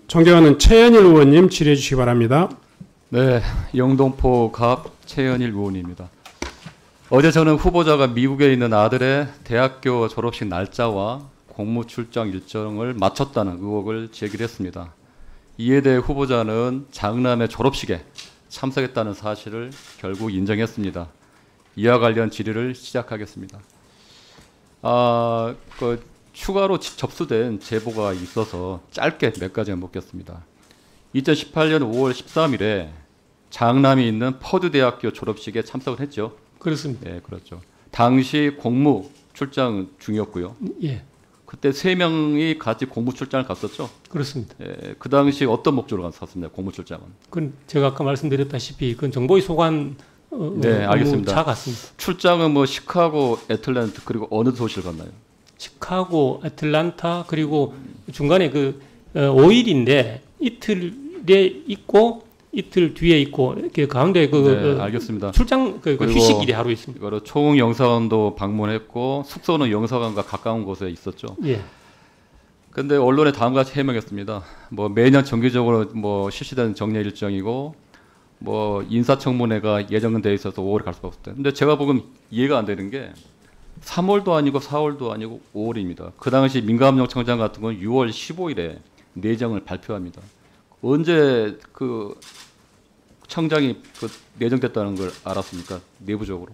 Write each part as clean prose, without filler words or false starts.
존경하는 최현일 의원님 질의해 주시기 바랍니다. 네, 영동포 갑 최현일 의원입니다. 어제 저는 후보자가 미국에 있는 아들의 대학교 졸업식 날짜와 공무 출장 일정을 맞췄다는 의혹을 제기했습니다. 이에 대해 후보자는 장남의 졸업식에 참석했다는 사실을 결국 인정했습니다. 이와 관련 질의를 시작하겠습니다. 추가로 접수된 제보가 있어서 짧게 몇 가지만 묻겠습니다. 2018년 5월 13일에 장남이 있는 퍼듀대학교 졸업식에 참석을 했죠. 그렇습니다. 네, 그렇죠. 당시 공무 출장 중이었고요. 예, 그때 3명이 같이 공무 출장을 갔었죠. 그렇습니다. 예, 그 당시 어떤 목적으로 갔었습니까? 공무 출장은? 그건 제가 아까 말씀드렸다시피 그건 정보의 소관 네, 알겠습니다. 차 같습니다. 출장은 뭐 시카고, 애틀랜타 그리고 어느 도시를 갔나요? 시카고, 애틀란타 그리고 중간에 5일인데 이틀에 있고 이틀 뒤에 있고 이렇게 가운데 네, 알겠습니다. 출장 휴식일이 하루 있습니다. 이거로 총 영사관도 방문했고 숙소는 영사관과 가까운 곳에 있었죠. 예. 근데 언론에 다음과 같이 해명했습니다. 뭐 매년 정기적으로 뭐 실시되는 정례 일정이고 뭐 인사청문회가 예정돼 있어서 5월에 갈 수가 없었대. 근데 제가 보면 이해가 안 되는 게 3월도 아니고 4월도 아니고 5월입니다. 그 당시 민감영청장 같은 건 6월 15일에 내정을 발표합니다. 언제 그 청장이 내정됐다는 걸 알았습니까? 내부적으로.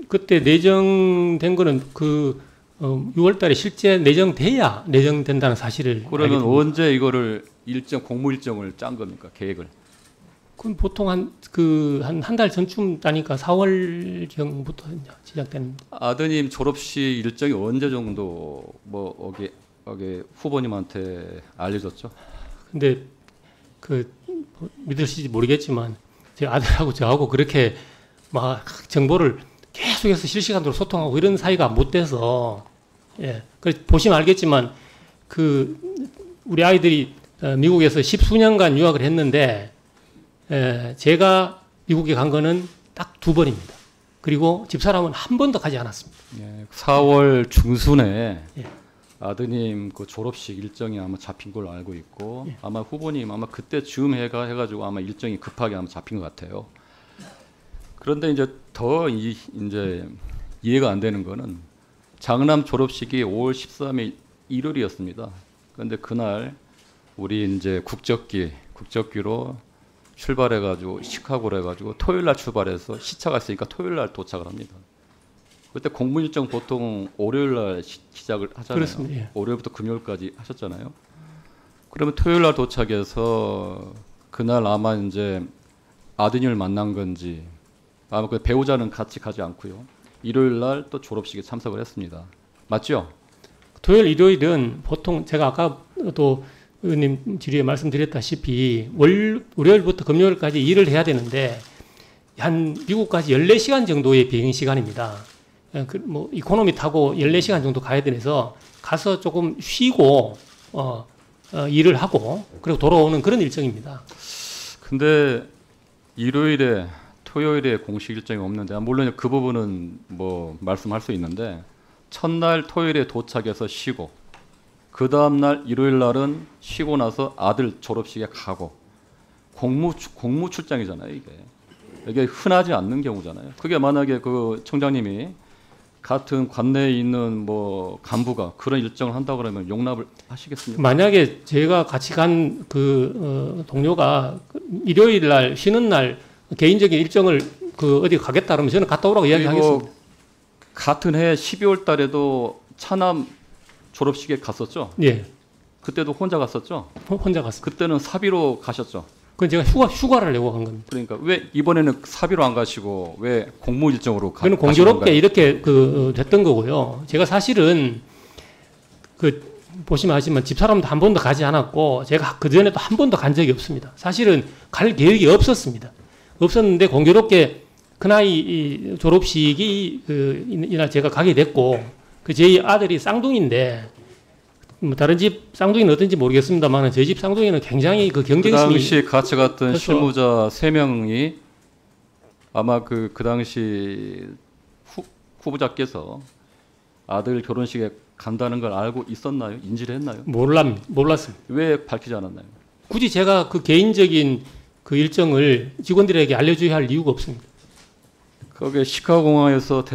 그때 내정된 거는 6월달에 실제 내정돼야 내정된다는 사실을. 그러면 언제 이거를 공무 일정을 짠 겁니까? 계획을? 그건 보통 한 달 전쯤 따니까 4월경부터 시작되는. 아드님 졸업식 일정이 언제 정도 후보님한테 알려졌죠? 근데 믿으실지 모르겠지만 제 아들하고 저하고 그렇게 막 정보를 계속해서 실시간으로 소통하고 이런 사이가 못 돼서, 예. 보시면 알겠지만 우리 아이들이 미국에서 10수년간 유학을 했는데, 제가 미국에 간 거는 딱 2번입니다. 그리고 집사람은 한 번도 가지 않았습니다. 예, 4월 중순에 예. 아드님 졸업식 일정이 아마 잡힌 걸로 알고 있고, 예. 아마 후보님 아마 그때쯤 해가지고 아마 일정이 급하게 아마 잡힌 것 같아요. 그런데 이제 이제 이해가 안 되는 거는 장남 졸업식이 5월 13일 일요일이었습니다. 그런데 그날 우리 이제 국적기로 출발해가지고 시카고로 해가지고 토요일 날 출발해서 시차가 있으니까 토요일 날 도착을 합니다. 그때 공무 일정 보통 월요일 날 시작을 하잖아요. 그렇습니다. 예. 월요일부터 금요일까지 하셨잖아요. 그러면 토요일 날 도착해서 그날 아마 이제 아드님을 만난 건지 아마 그 배우자는 같이 가지 않고요. 일요일 날 또 졸업식에 참석을 했습니다. 맞죠? 토요일, 일요일은 보통 제가 아까도 의원님 질의에 말씀드렸다시피 월요일부터 금요일까지 일을 해야 되는데 한 미국까지 14시간 정도의 비행 시간입니다. 이코노미 타고 14시간 정도 가야 돼서 가서 조금 쉬고 일을 하고 그리고 돌아오는 그런 일정입니다. 근데 일요일에 토요일에 공식 일정이 없는데 물론 그 부분은 뭐 말씀할 수 있는데 첫날 토요일에 도착해서 쉬고 그 다음날 일요일 날은 쉬고 나서 아들 졸업식에 가고 공무 출장이잖아요. 이게 흔하지 않는 경우잖아요. 그게 만약에 그 청장님이 같은 관내에 있는 뭐 간부가 그런 일정을 한다 그러면 용납을 하시겠습니까? 만약에 제가 같이 간 동료가 일요일 날 쉬는 날 개인적인 일정을 어디 가겠다 그러면 저는 갔다 오라고 이야기하겠습니다. 같은 해 12월 달에도 차남 졸업식에 갔었죠? 예. 그때도 혼자 갔었죠? 혼자 갔습니다. 그때는 사비로 가셨죠? 그건 제가 휴가를 내고 간 겁니다. 그러니까 왜 이번에는 사비로 안 가시고 왜 공무 일정으로 그건 공교롭게 이렇게 됐던 거고요. 제가 사실은 보시면 아시지만 집사람도 한 번도 가지 않았고 제가 그 전에도 한 번도 간 적이 없습니다. 사실은 갈 계획이 없었습니다. 없었는데 공교롭게 그날 졸업식이 이날 제가 가게 됐고 저희 아들이 쌍둥이인데 다른 집 쌍둥이는 어떤지 모르겠습니다만 저희 집 쌍둥이는 굉장히 경쟁심이. 그 당시 같이 갔던 그렇죠. 실무자 3명이 아마 그 당시 후보자께서 아들 결혼식에 간다는 걸 알고 있었나요? 인지를 했나요? 몰랐습니다. 왜 밝히지 않았나요? 굳이 제가 그 개인적인 그 일정을 직원들에게 알려줘야 할 이유가 없습니다. 거기에 시카고 공항에서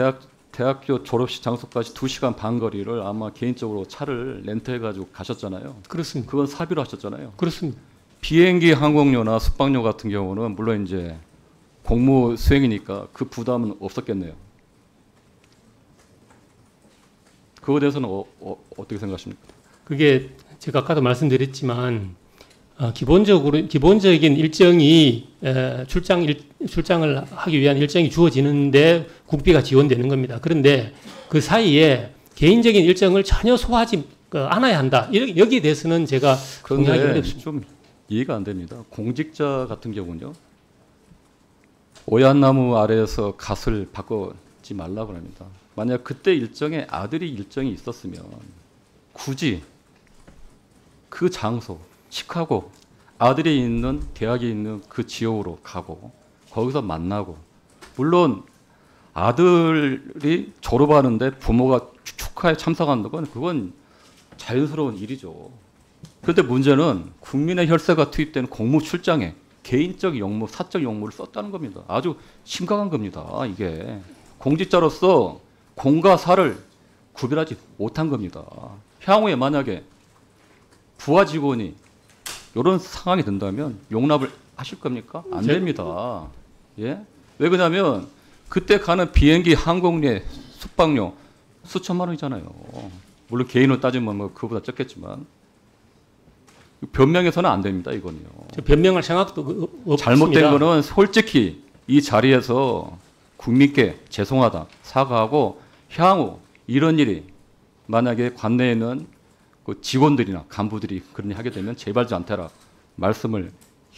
대학교 졸업식 장소까지 2시간 반 거리를 아마 개인적으로 차를 렌트해가지고 가셨잖아요. 그렇습니다. 그건 사비로 하셨잖아요. 그렇습니다. 비행기 항공료나 숙박료 같은 경우는 물론 이제 공무 수행이니까 그 부담은 없었겠네요. 그거에 대해서는 어떻게 생각하십니까? 그게 제가 아까도 말씀드렸지만 기본적인 일정이 출장을 하기 위한 일정이 주어지는데 국비가 지원되는 겁니다. 그런데 그 사이에 개인적인 일정을 전혀 소화하지 않아야 한다. 여기에 대해서는 제가 동의하기 그런데 어렵습니다. 좀 이해가 안 됩니다. 공직자 같은 경우는요. 오얏나무 아래에서 갓을 바꾸지 말라고 합니다. 만약 그때 일정에 아들이 일정이 있었으면 굳이 그 장소, 시카고, 아들이 있는 대학이 있는 그 지역으로 가고 거기서 만나고, 물론 아들이 졸업하는데 부모가 축하에 참석하는 건 그건 자연스러운 일이죠. 그런데 문제는 국민의 혈세가 투입된 공무 출장에 개인적 용무, 사적 용무를 썼다는 겁니다. 아주 심각한 겁니다. 이게 공직자로서 공과 사를 구별하지 못한 겁니다. 향후에 만약에 부하 직원이 이런 상황이 된다면 용납을 하실 겁니까? 안 됩니다. 예? 왜 그러냐면 그때 가는 비행기 항공료, 숙박료 수천만 원이잖아요. 물론 개인으로 따지면 뭐 그보다 적겠지만 변명해서는 안 됩니다. 이거는요. 변명할 생각도 없습니다. 잘못된 거는 솔직히 이 자리에서 국민께 죄송하다 사과하고 향후 이런 일이 만약에 관내에 있는 그 직원들이나 간부들이 그런 일 하게 되면 제발 좀 않더라 말씀을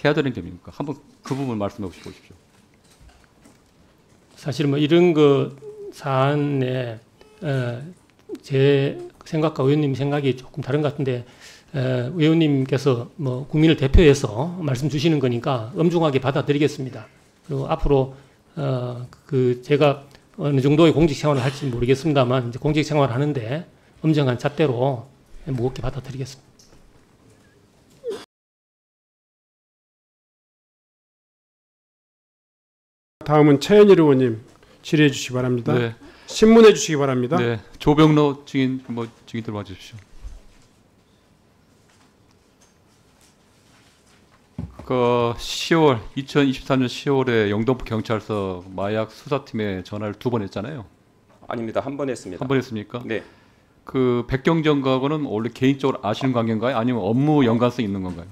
해야 되는 게 아닙니까? 한번 그 부분 말씀해 보십시오. 사실 뭐 이런 그 사안에 제 생각과 의원님 생각이 조금 다른 것 같은데 의원님께서 뭐 국민을 대표해서 말씀 주시는 거니까 엄중하게 받아들이겠습니다. 그리고 앞으로 그 제가 어느 정도의 공직 생활을 할지 모르겠습니다만 이제 공직 생활을 하는데 엄정한 잣대로 무겁게 받아들이겠습니다. 다음은 최현일 의원님 질의해 주시기 바랍니다. 네. 신문해 주시기 바랍니다. 네. 조병로 증인 증인 들어와 주십시오. 그 2023년 10월에 영등포 경찰서 마약 수사팀에 전화를 2번 했잖아요. 아닙니다. 한 번 했습니다. 한 번 했습니까? 네. 그 백경정과는 원래 개인적으로 아시는 관계인가요? 아니면 업무 연관성 있는 건가요?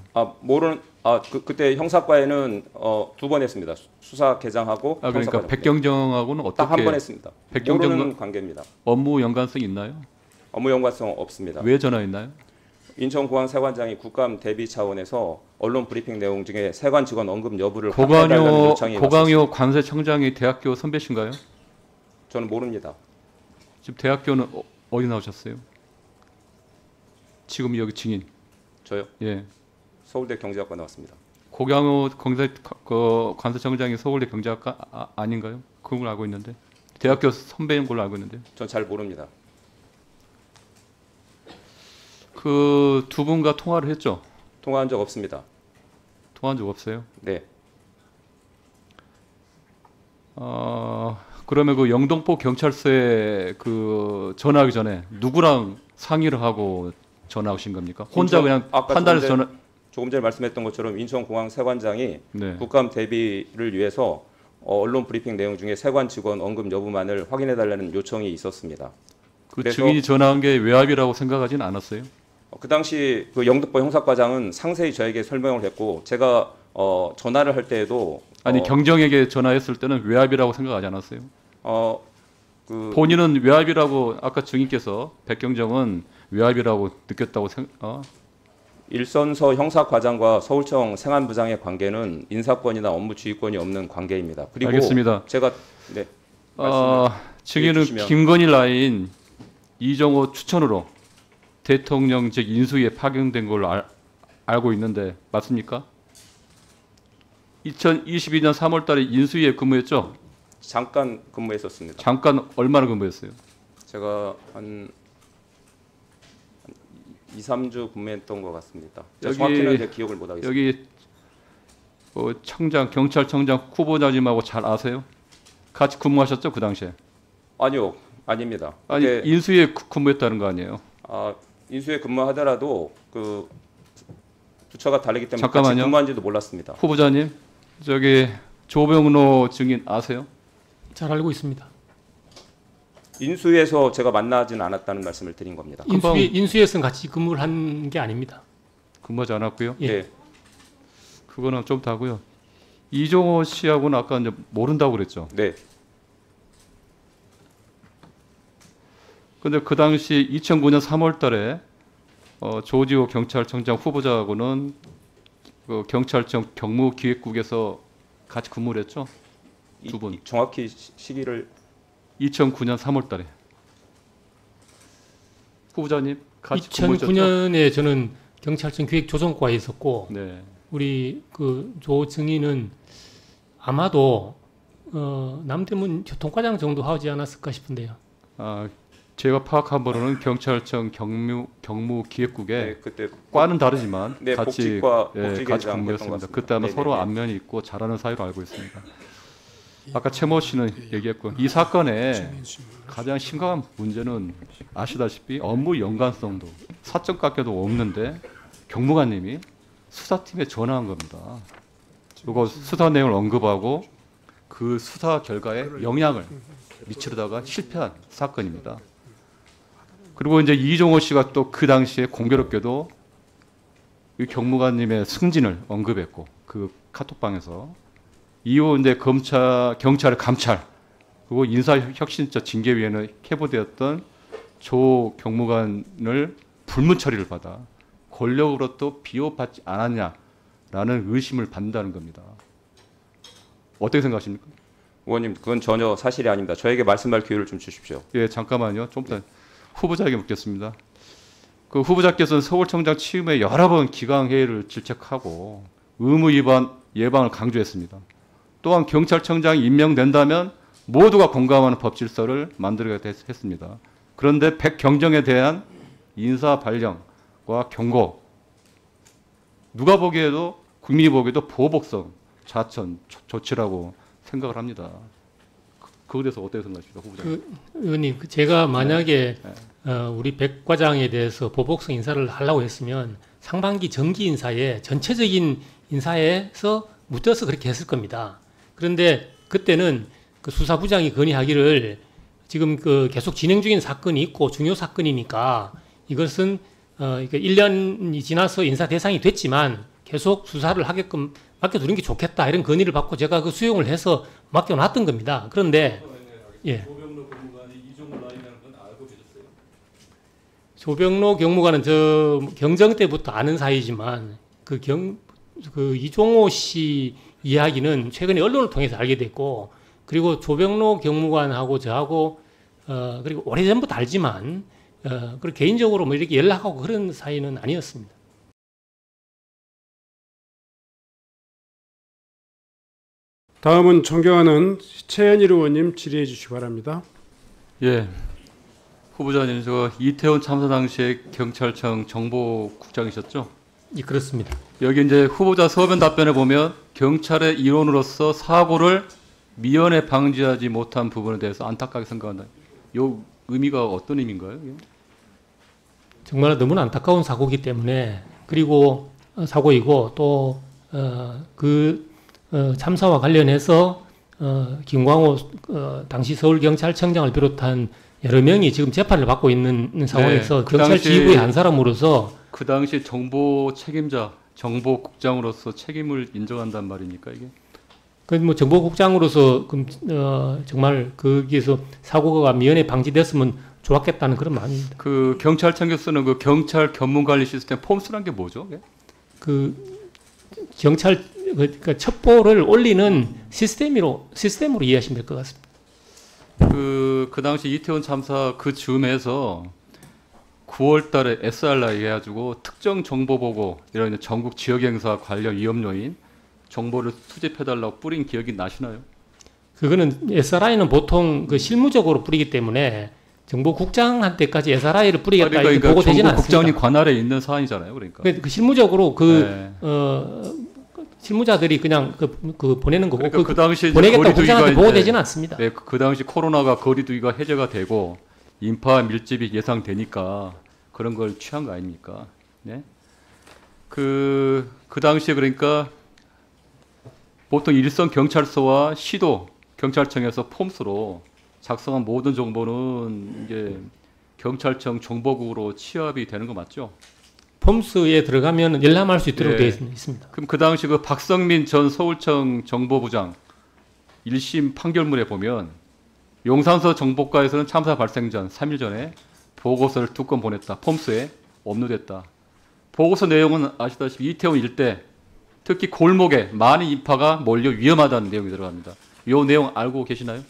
그때 형사과에는 2번 했습니다. 수사 개장하고 그러니까 형사과는. 백경정하고는 어떻게? 딱 한 번 했습니다. 백경정과 모르는 관계입니다. 업무 연관성 있나요? 업무 연관성 없습니다. 왜 전화했나요? 인천공항 세관장이 국감 대비 차원에서 언론 브리핑 내용 중에 세관 직원 언급 여부를 확인해달라는 요청이 왔습니다. 고강효 관세청장이 대학교 선배신가요? 저는 모릅니다. 지금 대학교는 어디 나오셨어요? 지금 여기 증인. 저요? 예. 서울대 경제학과 나왔습니다. 고강효 관세청장이 서울대 경제학과 아닌가요? 그런 걸 알고 있는데 대학교 선배인 걸로 알고 있는데. 전 잘 모릅니다. 그 두 분과 통화를 했죠? 통화한 적 없습니다. 통화한 적 없어요? 네. 그러면 그 영등포 경찰서에 그 전화하기 전에 누구랑 상의를 하고 전화하신 겁니까? 혼자 그냥 판단해서 전화. 조금 전에 말씀했던 것처럼 인천공항 세관장이 네. 국감 대비를 위해서 언론 브리핑 내용 중에 세관 직원 언급 여부만을 확인해달라는 요청이 있었습니다. 그 그래서 증인이 전화한 게 외압이라고 생각하지는 않았어요? 그 당시 그 영등포 형사과장은 상세히 저에게 설명을 했고 제가 전화를 할 때에도 아니 경정에게 전화했을 때는 외압이라고 생각하지 않았어요? 본인은 외압이라고 아까 증인께서 백경정은 외압이라고 느꼈다고 일선서 형사과장과 서울청 생안부장의 관계는 인사권이나 업무 지휘권이 없는 관계입니다. 그리고 알겠습니다. 제가 증인은 김건희 라인 이정호 추천으로 대통령직 인수위에 파견된 걸로 알고 있는데 맞습니까? 2022년 3월 달에 인수위에 근무했죠? 잠깐 근무했었습니다. 잠깐 얼마나 근무했어요? 제가 한 2, 3주 근무했던 것 같습니다. 제가 여기- 정확히는 제 기억을 못 하겠습니다. 여기 청장 경찰청장 후보자님하고 잘 아세요? 같이 근무하셨죠 그 당시에? 아니요, 아닙니다. 아니 그때, 인수위에 근무했다는 거 아니에요? 인수에 근무하더라도 그 부처가 다르기 때문에 같이 잠깐만요. 근무한지도 몰랐습니다. 후보자님 저기 조병로 증인 아세요? 잘 알고 있습니다. 인수에서 제가 만나진 않았다는 말씀을 드린 겁니다. 금방- 인수에서는 같이 근무를 한 게 아닙니다. 근무하지 않았고요. 예. 네, 그거는 좀 다고요. 이종호 씨하고는 아까 이제 모른다고 그랬죠. 네, 근데 그 당시 2009년 3월달에 조지호 경찰청장 후보자하고는 그 경찰청 경무기획국에서 같이 근무를 했죠. 두 분. 정확히 시기를 2009년 3월달에 후보자님 같이 근무하셨죠? 2009년에 저는 경찰청 기획조정과에 있었고 네. 우리 그 조 증인은 아마도 남대문 교통과장 정도 하지 않았을까 싶은데요. 제가 파악한 바로는 경찰청 경무기획국에 네, 그때 과는 다르지만 네, 같이 복지과 같이 복지계장 했던 것 근무했습니다. 같습니다. 그때 아마 네, 서로 네, 네. 안면이 있고 잘하는 사이로 알고 있습니다. 아까 최모 씨는 얘기했고 이 사건의 가장 심각한 문제는 아시다시피 업무 연관성도 사적 관계도 없는데 경무관님이 수사팀에 전화한 겁니다. 그리고 수사 내용을 언급하고 그 수사 결과에 영향을 미치려다가 실패한 사건입니다. 그리고 이제 이종호 씨가 또 그 당시에 공교롭게도 이 경무관님의 승진을 언급했고 그 카톡방에서 이후 이제 경찰의 감찰 그리고 인사혁신처 징계위원회 캐보되었던 조 경무관을 불문 처리를 받아 권력으로부터 비호받지 않았냐라는 의심을 받는다는 겁니다. 어떻게 생각하십니까? 의원님 그건 전혀 사실이 아닙니다. 저에게 말씀할 기회를 좀 주십시오. 예, 잠깐만요. 좀 이따 후보자에게 묻겠습니다. 그 후보자께서는 서울청장 취임에 여러 번 기강회의를 질책하고 의무 위반 예방을 강조했습니다. 또한 경찰청장이 임명된다면 모두가 공감하는 법질서를 만들어야 했습니다. 그런데 백경정에 대한 인사 발령과 경고 누가 보기에도 국민이 보기에도 보복성 자천 조치라고 생각을 합니다. 그거에 대해서 어떻게 생각하십니까, 후보자님? 의원님, 제가 만약에 우리 백 과장에 대해서 보복성 인사를 하려고 했으면 상반기 정기 인사에 전체적인 인사에서 묻어서 그렇게 했을 겁니다. 그런데 그때는 그 수사부장이 건의하기를 지금 그 계속 진행 중인 사건이 있고 중요 사건이니까 이것은 1년이 지나서 인사 대상이 됐지만 계속 수사를 하게끔 맡겨두는 게 좋겠다 이런 건의를 받고 제가 그 수용을 해서 맡겨놨던 겁니다. 그런데 예. 조병로 근무관이 이종호 라인이라는 건 알고 계셨어요? 조병로 경무관은 저 경정 때부터 아는 사이지만 그 이종호 씨 이야기는 최근에 언론을 통해서 알게 됐고 그리고 조병로 경무관하고 저하고 그리고 오래전부터 알지만 그리고 개인적으로 뭐 이렇게 연락하고 그런 사이는 아니었습니다. 다음은 존경하는 최현일 의원님 질의해 주시기 바랍니다. 예, 후보자님 저 이태원 참사 당시에 경찰청 정보국장이셨죠? 예, 그렇습니다. 여기 이제 후보자 서면 답변에 보면 경찰의 일원으로서 사고를 미연에 방지하지 못한 부분에 대해서 안타깝게 생각한다. 요 의미가 어떤 의미인가요? 이게? 정말 너무나 안타까운 사고이기 때문에 그리고 사고이고 또 참사와 관련해서 김광호 당시 서울경찰청장을 비롯한 여러 명이 지금 재판을 받고 있는 상황에서 그 경찰 당시- 지휘부의 한 사람으로서 그 당시 정보 책임자, 정보국장으로서 책임을 인정한단 말입니까 이게? 그 뭐 정보국장으로서 정말 거기에서 사고가 미연에 방지됐으면 좋았겠다는 그런 마음입니다. 그 경찰청에서 쓰는 그 경찰 견문관리 시스템 폼스란 게 뭐죠? 이게? 그 경찰 그러니까 첩보를 올리는 시스템으로 이해하시면 될 것 같습니다. 그 당시 이태원 참사 그 즈음에서 9월달에 SRI 해가지고 특정 정보 보고 이런 전국 지역 행사 관련 위험 요인 정보를 수집해달라고 뿌린 기억이 나시나요? 그거는 SRI는 보통 그 실무적으로 뿌리기 때문에 정보국장한테까지 SRI를 뿌리겠다 그러니까 이렇게 보고되지는 않습니다. 정보국장님 관할에 있는 사안이잖아요. 그러니까. 그 실무적으로 네. 실무자들이 그냥 그 보내는 거고 그러니까 그 당시 보내겠다고 국장한테 보고되지는 않습니다. 네, 그 당시 코로나가 거리두기가 해제가 되고 인파 밀집이 예상되니까 그런 걸 취한 거 아닙니까? 네? 그 당시에 그러니까 보통 일선 경찰서와 시도 경찰청에서 폼스로 작성한 모든 정보는 이제 경찰청 정보국으로 취합이 되는 거 맞죠? 폼스에 들어가면 열람할 수 있도록 네. 되어 있습니다. 그럼 그 당시 그 박성민 전 서울청 정보부장 1심 판결문에 보면 용산서 정보과에서는 참사 발생 전 3일 전에 보고서를 2건 보냈다. 폼스에 업로드했다. 보고서 내용은 아시다시피 이태원 일대 특히 골목에 많은 인파가 몰려 위험하다는 내용이 들어갑니다. 이 내용 알고 계시나요?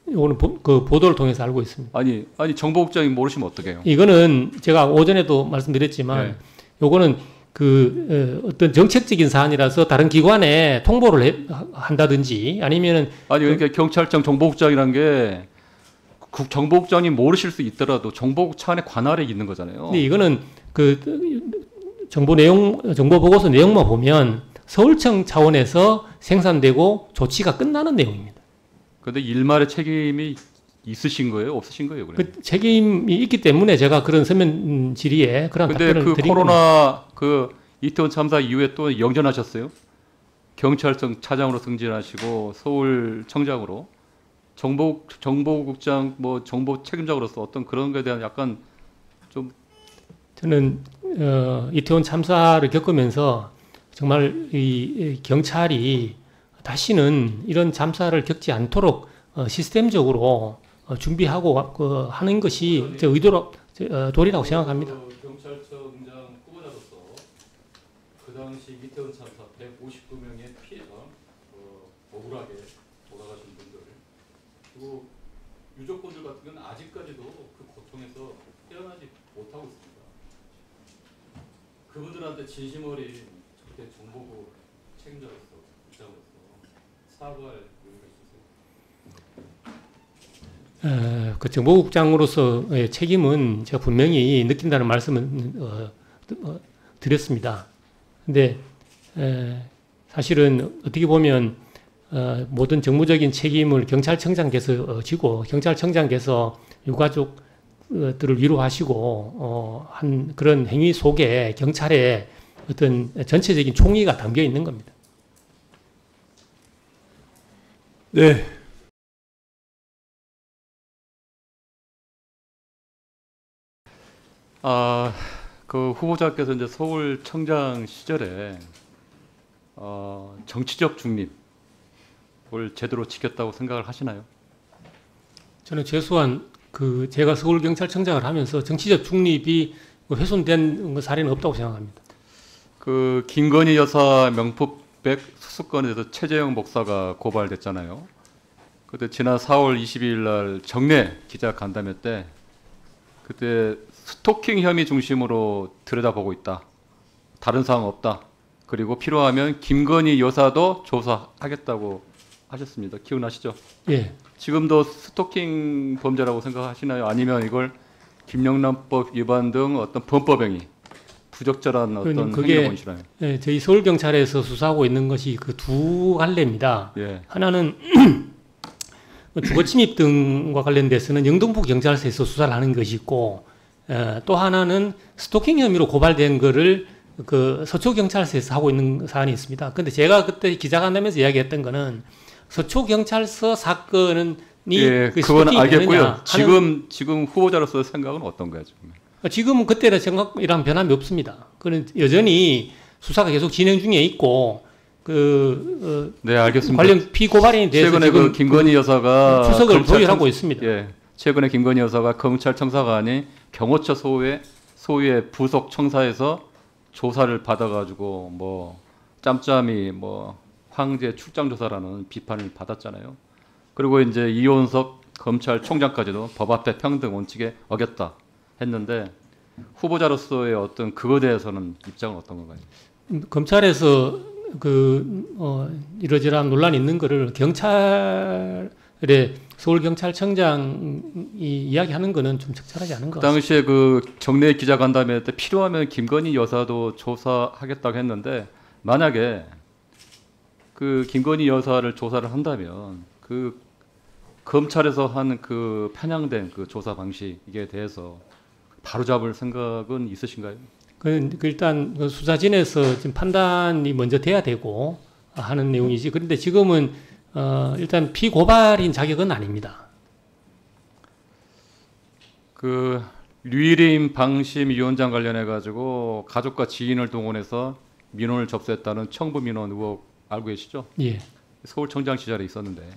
이거는 그 보도를 통해서 알고 있습니다. 아니 정보국장이 모르시면 어떡해요? 이거는 제가 오전에도 말씀드렸지만 네. 요거는 어떤 정책적인 사안이라서 다른 기관에 통보를 한다든지 아니면은 아니 그러니까 경찰청 정보국장이란 게 정보국장님 모르실 수 있더라도 정보국 차원의 관할에 있는 거잖아요. 근데 이거는 정보 보고서 내용만 보면 서울청 차원에서 생산되고 조치가 끝나는 내용입니다. 그런데 일말의 책임이 있으신 거예요? 없으신 거예요? 그래? 그 책임이 있기 때문에 제가 그런 서면 질의에 그런 근데 답변을 그 드린 겁니다. 코로나 그 이태원 참사 이후에 또 영전하셨어요? 경찰청 차장으로 승진하시고 서울청장으로 정보국장 뭐 정보 책임자로서 어떤 그런 거에 대한 약간 좀 저는 이태원 참사를 겪으면서 정말 이 경찰이 다시는 이런 참사를 겪지 않도록 시스템적으로 준비하고 하는 것이 제 도리라고 생각합니다. 경찰청장 후보자로서 그 당시 이태원 참사 159명의 피해자 억울하게 돌아가신 분들 그리고 유족분들 같은 경우는 아직까지도 그 고통에서 헤어나지 못하고 있습니다. 그분들한테 진심 어린 그렇게 정보부 책임자로서 입장으로서 사과할 의미가 있으세요? 그 정보국장으로서의 책임은 제가 분명히 느낀다는 말씀을 드렸습니다. 근데 사실은 어떻게 보면 모든 정무적인 책임을 경찰청장께서 지고 경찰청장께서 유가족들을 위로하시고 한 그런 행위 속에 경찰의 어떤 전체적인 총의가 담겨 있는 겁니다. 네. 그 후보자께서 이제 서울청장 시절에 정치적 중립을 제대로 지켰다고 생각을 하시나요? 저는 최소한 제가 서울경찰청장을 하면서 정치적 중립이 훼손된 사례는 없다고 생각합니다. 그 김건희 여사 명품백 수수건에 대해서 최재형 목사가 고발됐잖아요. 그때 지난 4월 22일 날 정례 기자간담회 때 그때 스토킹 혐의 중심으로 들여다보고 있다. 다른 사항 없다. 그리고 필요하면 김건희 여사도 조사하겠다고 하셨습니다. 기억나시죠? 예. 지금도 스토킹 범죄라고 생각하시나요? 아니면 이걸 김영란법 위반 등 어떤 범법행위, 부적절한 어떤 행위로 보시나요? 예, 저희 서울경찰에서 수사하고 있는 것이 그 두 갈래입니다. 예. 하나는 주거침입 등과 관련돼서는 영등포 경찰서에서 수사를 하는 것이 있고 또 하나는 스토킹 혐의로 고발된 거를 그 서초경찰서에서 하고 있는 사안이 있습니다. 근데 제가 그때 기자간담회에서 이야기했던 거는 서초경찰서 사건이 예, 그건 알겠고요. 지금 후보자로서 생각은 어떤가요? 지금 그때의 생각이랑 변함이 없습니다. 그는 여전히 수사가 계속 진행 중에 있고 네, 알겠습니다. 관련 피고발인에 대해서 최근에 지금 김건희 여사가 추석을 조율하고 있습니다. 예, 최근에 김건희 여사가 검찰청사관이 경호처 소유의 부속 청사에서 조사를 받아가지고 뭐 짬짬이 뭐 황제 출장 조사라는 비판을 받았잖아요. 그리고 이제 이원석 검찰총장까지도 법 앞에 평등 원칙에 어겼다 했는데 후보자로서의 어떤 그거에 대해서는 입장은 어떤 건가요? 검찰에서 이러저러한 논란이 있는 거를 경찰의 서울경찰청장이 이야기하는 거는 좀 적절하지 않은 것 그 같습니다. 당시에 그 정례 기자간담회 때 필요하면 김건희 여사도 조사하겠다고 했는데 만약에 그 김건희 여사를 조사를 한다면 그 검찰에서 한 그 편향된 그 조사 방식에 대해서 바로잡을 생각은 있으신가요? 일단 그 수사진에서 지금 판단이 먼저 돼야 되고 하는 내용이지. 그런데 지금은 일단 피고발인 자격은 아닙니다. 그 류일임 방심위원장 관련해 가지고 가족과 지인을 동원해서 민원을 접수했다는 청부 민원 의혹 알고 계시죠? 예. 서울청장 시절에 있었는데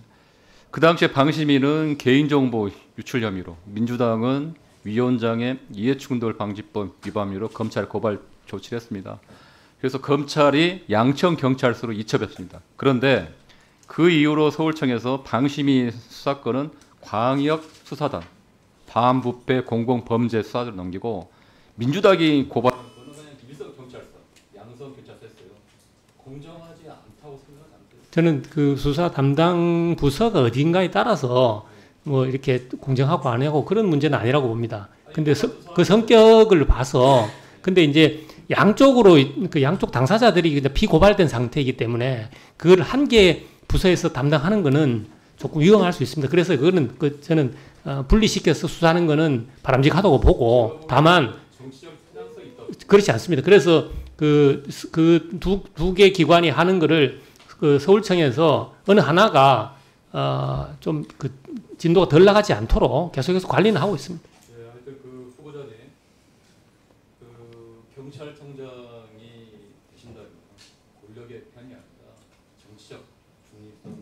그 당시에 방심위는 개인정보 유출 혐의로, 민주당은 위원장의 이해충돌 방지법 위반 혐의로 검찰 고발 조치를 했습니다. 그래서 검찰이 양천 경찰서로 이첩했습니다. 그런데 그 이후로 서울청에서 방심위 수사권은 광역 수사단, 반부패 공공범죄 수사를 넘기고 민주당이 고발한 거는 그냥 일선 경찰서, 양선 경찰서 했어요. 공정하지 않다고 생각 안 돼요. 저는 그 수사 담당 부서가 어딘가에 따라서 뭐 이렇게 공정하고 안 하고 그런 문제는 아니라고 봅니다. 근데 그 성격을 봐서 근데 이제 양쪽으로 그 양쪽 당사자들이 그냥 피고발된 상태이기 때문에 그걸 한 개 부서에서 담당하는 거는 조금 위험할 수 있습니다. 그래서 그거는 저는 분리시켜서 수사하는 거는 바람직하다고 보고 다만 그렇지 않습니다. 그래서 그 두 개 기관이 하는 거를 그 서울청에서 어느 하나가 좀 그 진도가 덜 나가지 않도록 계속해서 관리는 하고 있습니다. 네, 하여튼 그 후보자님, 그 경찰청장이 되신다면 권력의 편이 아니라 정치적 중립성을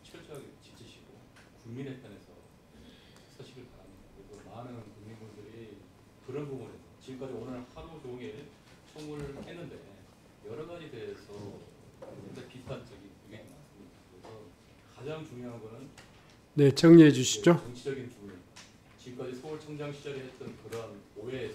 철저하게 지키시고 국민의 편에서 서시길 바랍니다. 그리고 많은 국민분들이 그런 부분에서 지금까지 오늘 하루 종일 청문을 했는데 여러 가지 대해서 굉장히 비판적인 의견이 많습니다. 그래서 가장 중요한 거는 네, 정리해 주시죠. 정치적인 중립. 지금까지 서울청장 시절에 했던 그런 오해